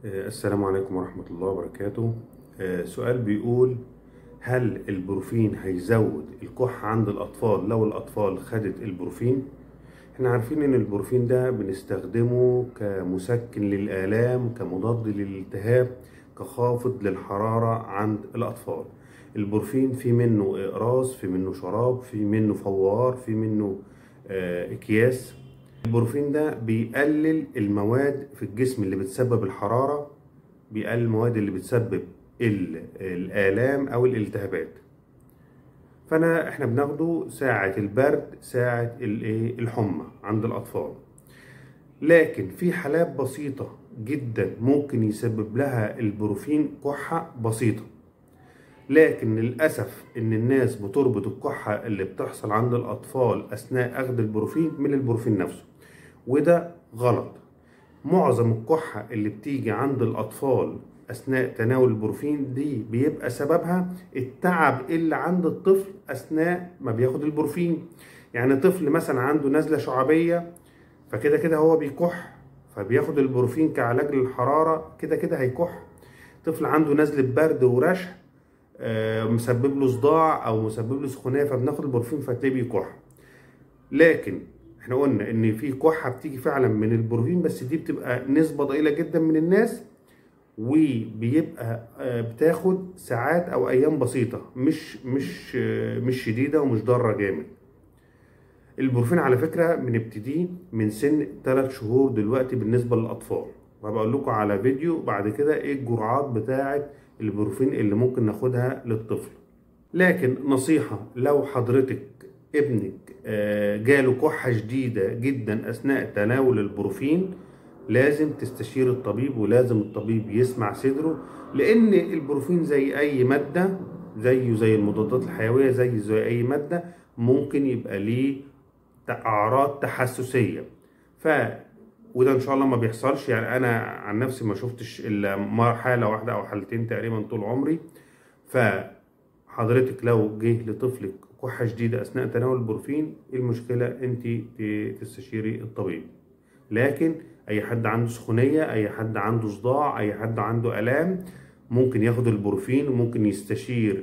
السلام عليكم ورحمة الله وبركاته. سؤال بيقول: هل البروفين هيزود الكحة عند الأطفال لو الأطفال خدت البروفين؟ احنا عارفين ان البروفين ده بنستخدمه كمسكن للآلام، كمضاد للالتهاب، كخافض للحرارة عند الأطفال. البروفين في منه إقراص، في منه شراب، في منه فوار، في منه أكياس. البروفين ده بيقلل المواد في الجسم اللي بتسبب الحرارة، بيقلل المواد اللي بتسبب الآلام أو الالتهابات. احنا بناخده ساعة البرد، ساعة الحمى عند الأطفال. لكن في حالات بسيطة جدا ممكن يسبب لها البروفين كحة بسيطة، لكن للأسف إن الناس بتربط الكحة اللي بتحصل عند الأطفال أثناء أخذ البروفين من البروفين نفسه، وده غلط. معظم الكحة اللي بتيجي عند الأطفال أثناء تناول البروفين دي بيبقى سببها التعب اللي عند الطفل أثناء ما بياخد البروفين. يعني طفل مثلا عنده نزلة شعبية، فكده كده هو بيكح، فبياخد البروفين كعلاج للحرارة، كده كده هيكح. طفل عنده نزلة برد ورشح، مسبب له صداع أو مسبب له سخونية، فبناخد البروفين فتلاقيه بيكح. لكن احنا قلنا ان في كحه بتيجي فعلا من البروفين، بس دي بتبقى نسبه ضئيله جدا من الناس، وبيبقى بتاخد ساعات او ايام بسيطه، مش شديده ومش ضاره جامد. البروفين على فكره بنبتديه من سن 3 شهور دلوقتي بالنسبه للاطفال، وهبقول لكم على فيديو بعد كده ايه الجرعات بتاعه البروفين اللي ممكن ناخدها للطفل. لكن نصيحة: لو حضرتك ابنك جاله كحة شديدة جدا أثناء تناول البروفين، لازم تستشير الطبيب، ولازم الطبيب يسمع صدره، لأن البروفين زي أي مادة، زي المضادات الحيوية، زي أي مادة ممكن يبقى ليه أعراض تحسسية. ف وده ان شاء الله ما بيحصلش، يعني انا عن نفسي ما شفتش الا حاله واحده او حالتين تقريبا طول عمري. فحضرتك لو جه لطفلك كحه شديده اثناء تناول البروفين، إيه المشكله؟ انت تستشيري الطبيب. لكن اي حد عنده سخونيه، اي حد عنده صداع، اي حد عنده الام، ممكن ياخد البروفين، وممكن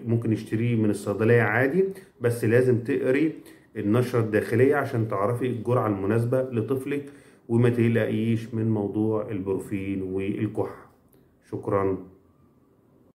ممكن يشتريه من الصيدليه عادي، بس لازم تقري النشرة الداخلية عشان تعرفي الجرعة المناسبة لطفلك، وما تقلقيش من موضوع البروفين والكحة. شكرا.